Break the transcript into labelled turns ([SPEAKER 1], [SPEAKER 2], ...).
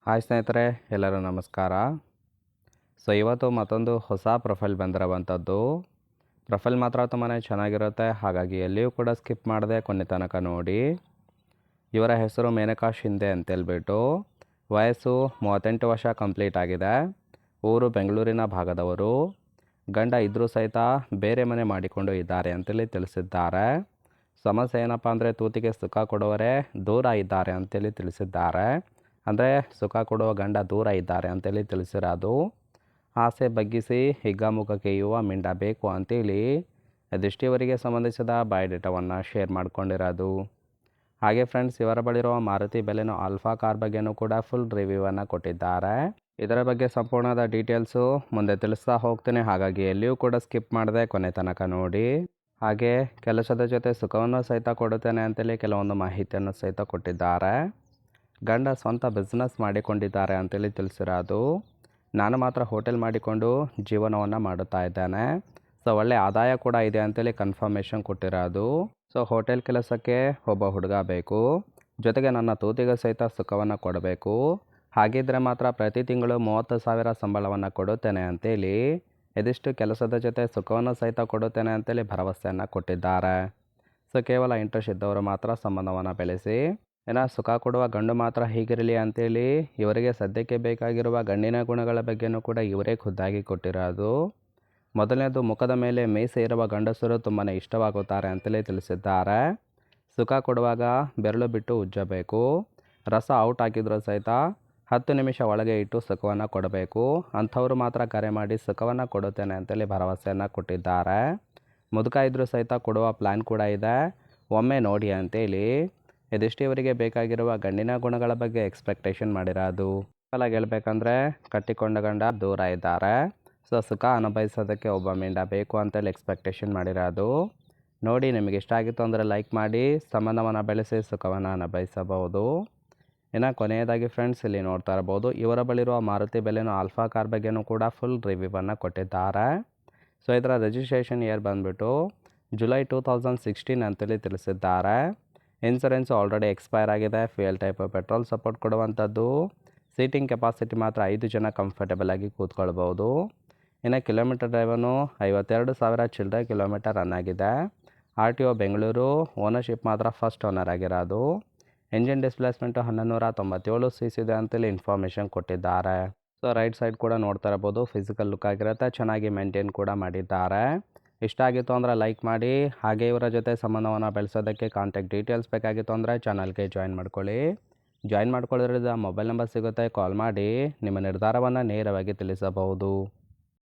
[SPEAKER 1] Hi ಸ್ನೇಹಿತರೆ, ಎಲ್ಲರೂ ನಮಸ್ಕಾರ. ಇವತ್ತು ಮತ್ತೊಂದು ಹೊಸ ಪ್ರೊಫೈಲ್ ಬಂದಿರುವಂಥದ್ದು. ಪ್ರೊಫೈಲ್ ಮಾತ್ರ ತುಂಬಾ ಚೆನ್ನಾಗಿರುತ್ತೆ, ಹಾಗಾಗಿ ಎಲ್ಲಿಯೂ ಕೂಡ ಸ್ಕಿಪ್ ಮಾಡದೆ ಕೊನೆ ತನಕ ನೋಡಿ. ಇವರ ಹೆಸರು ಮೇನಕಾ ಶಿಂದೆ ಅಂತೇಳ್ಬಿಟ್ಟು. ವಯಸ್ಸು 38 ವರ್ಷ ಕಂಪ್ಲೀಟ್ ಆಗಿದೆ. ಊರು ಬೆಂಗಳೂರಿನ ಭಾಗದವರು. ಗಂಡ ಇದ್ದರೂ ಸಹಿತ ಬೇರೆ ಮನೆ ಮಾಡಿಕೊಂಡು ಇದ್ದಾರೆ ಅಂತೇಳಿ ತಿಳಿಸಿದ್ದಾರೆ. ಸಮಸ್ಯೆ ಏನಪ್ಪ ಅಂದರೆ ತೂತಿಗೆ ಸುಖ ಕೊಡುವವರೇ ದೂರ ಇದ್ದಾರೆ ಅಂತೇಳಿ ತಿಳಿಸಿದ್ದಾರೆ. ಅಂದರೆ ಸುಖ ಕೊಡುವ ಗಂಡ ದೂರ ಇದ್ದಾರೆ ಅಂತೇಳಿ ತಿಳಿಸಿರೋದು. ಆಸೆ ಬಗ್ಗಿಸಿ ಹಿಗ್ಗಾಮುಖಕ್ಕೆ ಯುವ ಮಿಂಡ ಬೇಕು ಅಂತೇಳಿ ಇದಿಷ್ಟಿವರಿಗೆ ಸಂಬಂಧಿಸಿದ ಬಯೋಡೇಟಾವನ್ನು ಶೇರ್ ಮಾಡ್ಕೊಂಡಿರೋದು. ಹಾಗೆ ಫ್ರೆಂಡ್ಸ್, ಇವರ ಬಳಿರುವ ಮಾರುತಿ ಬೆಲೆನೋ ಆಲ್ಫಾ ಕಾರ್ ಬಗ್ಗೆನೂ ಕೂಡ ಫುಲ್ ರಿವ್ಯೂವನ್ನು ಕೊಟ್ಟಿದ್ದಾರೆ. ಇದರ ಬಗ್ಗೆ ಸಂಪೂರ್ಣದ ಡೀಟೇಲ್ಸು ಮುಂದೆ ತಿಳಿಸ್ತಾ ಹೋಗ್ತೀನಿ, ಹಾಗಾಗಿ ಎಲ್ಲಿಯೂ ಕೂಡ ಸ್ಕಿಪ್ ಮಾಡದೆ ಕೊನೆ ತನಕ ನೋಡಿ. ಹಾಗೆ ಕೆಲಸದ ಜೊತೆ ಸುಖವನ್ನು ಸಹಿತ ಕೊಡುತ್ತೇನೆ ಅಂತೇಳಿ ಕೆಲವೊಂದು ಮಾಹಿತಿಯನ್ನು ಸಹಿತ ಕೊಟ್ಟಿದ್ದಾರೆ. ಗಂಡ ಸ್ವಂತ ಬಿಸ್ನೆಸ್ ಮಾಡಿಕೊಂಡಿದ್ದಾರೆ ಅಂತೇಳಿ ತಿಳಿಸಿರೋದು. ನಾನು ಮಾತ್ರ ಹೋಟೆಲ್ ಮಾಡಿಕೊಂಡು ಜೀವನವನ್ನು ಮಾಡುತ್ತಾ ಇದ್ದೇನೆ. ಒಳ್ಳೆ ಆದಾಯ ಕೂಡ ಇದೆ ಅಂತೇಳಿ ಕನ್ಫರ್ಮೇಷನ್ ಕೊಟ್ಟಿರೋದು. ಹೋಟೆಲ್ ಕೆಲಸಕ್ಕೆ ಒಬ್ಬ ಹುಡುಗ ಬೇಕು, ಜೊತೆಗೆ ನನ್ನ ತೂತಿಗೆ ಸಹಿತ ಸುಖವನ್ನು ಕೊಡಬೇಕು. ಹಾಗಿದ್ದರೆ ಮಾತ್ರ ಪ್ರತಿ ತಿಂಗಳು 30,000 ಸಂಬಳವನ್ನು ಕೊಡುತ್ತೇನೆ ಅಂತೇಳಿ ಇದಿಷ್ಟು ಕೆಲಸದ ಜೊತೆ ಸುಖವನ್ನು ಸಹಿತ ಕೊಡುತ್ತೇನೆ ಅಂತೇಳಿ ಭರವಸೆಯನ್ನು ಕೊಟ್ಟಿದ್ದಾರೆ. ಕೇವಲ ಇಂಟ್ರೆಸ್ಟ್ ಇದ್ದವರು ಮಾತ್ರ ಸಂಬಂಧವನ್ನು ಬೆಳೆಸಿ. ಸುಖ ಕೊಡುವ ಗಂಡು ಮಾತ್ರ ಹೀಗಿರಲಿ ಅಂತೇಳಿ ಇವರಿಗೆ ಸದ್ಯಕ್ಕೆ ಬೇಕಾಗಿರುವ ಗಂಡಿನ ಗುಣಗಳ ಬಗ್ಗೆನೂ ಕೂಡ ಇವರೇ ಖುದ್ದಾಗಿ ಕೊಟ್ಟಿರೋದು. ಮೊದಲನೇದು, ಮುಖದ ಮೇಲೆ ಮೀಸೆ ಇರುವ ಗಂಡಸರು ತುಂಬಾ ಇಷ್ಟವಾಗುತ್ತಾರೆ ಅಂತೇಳಿ ತಿಳಿಸಿದ್ದಾರೆ. ಸುಖ ಕೊಡುವಾಗ ಬೆರಳು ಬಿಟ್ಟು ಉಜ್ಜಬೇಕು. ರಸ ಔಟ್ ಆಗಿದ್ರೂ ಸಹಿತ 10 ನಿಮಿಷ ಒಳಗೆ ಇಟ್ಟು ಸುಖವನ್ನು ಕೊಡಬೇಕು. ಅಂಥವರು ಮಾತ್ರ ಕರೆ ಮಾಡಿ ಸುಖವನ್ನು ಕೊಡುತ್ತೇನೆ ಅಂತೇಳಿ ಭರವಸೆಯನ್ನು ಕೊಟ್ಟಿದ್ದಾರೆ. ಮುದುಕ ಇದ್ದರೂ ಸಹಿತ ಕೊಡುವ ಪ್ಲ್ಯಾನ್ ಕೂಡ ಇದೆ, ಒಮ್ಮೆ ನೋಡಿ ಅಂತೇಳಿ ಇದಿಷ್ಟಿವರಿಗೆ ಬೇಕಾಗಿರುವ ಗಂಡಿನ ಗುಣಗಳ ಬಗ್ಗೆ ಎಕ್ಸ್ಪೆಕ್ಟೇಷನ್ ಮಾಡಿರೋದು. ಹೇಳ್ಬೇಕಂದ್ರೆ ಕಟ್ಟಿಕೊಂಡ ಗಂಡ ದೂರ ಇದ್ದಾರೆ. ಸುಖ ಅನುಭವಿಸೋದಕ್ಕೆ ಒಬ್ಬ ಮಿಂಡ ಬೇಕು ಅಂತೇಳಿ ಎಕ್ಸ್ಪೆಕ್ಟೇಷನ್ ಮಾಡಿರೋದು. ನೋಡಿ, ನಿಮಗೆ ಇಷ್ಟ ಆಗಿತ್ತು ಅಂದರೆ ಲೈಕ್ ಮಾಡಿ, ಸಂಬಂಧವನ್ನು ಬೆಳೆಸಿ ಸುಖವನ್ನು ಅನುಭವಿಸಬಹುದು. ಇನ್ನು ಕೊನೆಯದಾಗಿ ಫ್ರೆಂಡ್ಸ್, ಇಲ್ಲಿ ನೋಡ್ತಾ ಇರ್ಬೋದು, ಇವರ ಬಳಿರುವ ಮಾರುತಿ ಬೆಲೆನೋ ಆಲ್ಫಾ ಕಾರ್ ಬಗ್ಗೆನೂ ಕೂಡ ಫುಲ್ ರಿವ್ಯೂವನ್ನು ಕೊಟ್ಟಿದ್ದಾರೆ. ಇದರ ರಿಜಿಸ್ಟ್ರೇಷನ್ ಇಯರ್ ಬಂದುಬಿಟ್ಟು ಜುಲೈ 2016 ಅಂತೇಳಿ ತಿಳಿಸಿದ್ದಾರೆ. ಇನ್ಸೂರೆನ್ಸು ಆಲ್ರೆಡಿ ಎಕ್ಸ್ಪೈರ್ ಆಗಿದೆ. ಫ್ಯೂಯಲ್ ಟೈಪ್ ಪೆಟ್ರೋಲ್ ಸಪೋರ್ಟ್ ಕೊಡುವಂಥದ್ದು. ಸೀಟಿಂಗ್ ಕೆಪಾಸಿಟಿ ಮಾತ್ರ 5 ಜನ ಕಂಫರ್ಟೇಬಲ್ ಆಗಿ ಕೂತ್ಕೊಳ್ಬೋದು. ಇನ್ನು ಕಿಲೋಮೀಟರ್ ಡ್ರೈವನು 52,000 ಚಿಲ್ಲರೆ ಕಿಲೋಮೀಟರ್ ರನ್ ಆಗಿದೆ. RTO ಬೆಂಗಳೂರು. ಓನರ್ಶಿಪ್ ಮಾತ್ರ ಫಸ್ಟ್ ಓನರ್ ಆಗಿರೋದು. ಎಂಜಿನ್ ಡಿಸ್ಪ್ಲೇಸ್ಮೆಂಟು 1197 cc ಇದೆ ಅಂತೇಳಿ ಇನ್ಫಾರ್ಮೇಷನ್ ಕೊಟ್ಟಿದ್ದಾರೆ. ರೈಟ್ ಸೈಡ್ ಕೂಡ ನೋಡ್ತಾ ಇರ್ಬೋದು, ಫಿಸಿಕಲ್ ಲುಕ್ ಆಗಿರುತ್ತೆ, ಚೆನ್ನಾಗಿ ಮೇಂಟೈನ್ ಕೂಡ ಮಾಡಿದ್ದಾರೆ. ಇಷ್ಟ ಆಗಿತ್ತು ಅಂದರೆ ಲೈಕ್ ಮಾಡಿ. ಹಾಗೆ ಇವರ ಜೊತೆ ಸಂಬಂಧವನ್ನು ಬೆಳೆಸೋದಕ್ಕೆ ಕಾಂಟ್ಯಾಕ್ಟ್ ಡೀಟೇಲ್ಸ್ ಬೇಕಾಗಿತ್ತು ಅಂದರೆ ಚಾನಲ್ಗೆ ಜಾಯಿನ್ ಮಾಡ್ಕೊಳ್ಳಿ. ಜಾಯಿನ್ ಮಾಡ್ಕೊಳ್ಳೋದ್ರಿಂದ ಮೊಬೈಲ್ ನಂಬರ್ ಸಿಗುತ್ತೆ, ಕಾಲ್ ಮಾಡಿ ನಿಮ್ಮ ನಿರ್ಧಾರವನ್ನು ನೇರವಾಗಿ ತಿಳಿಸಬಹುದು.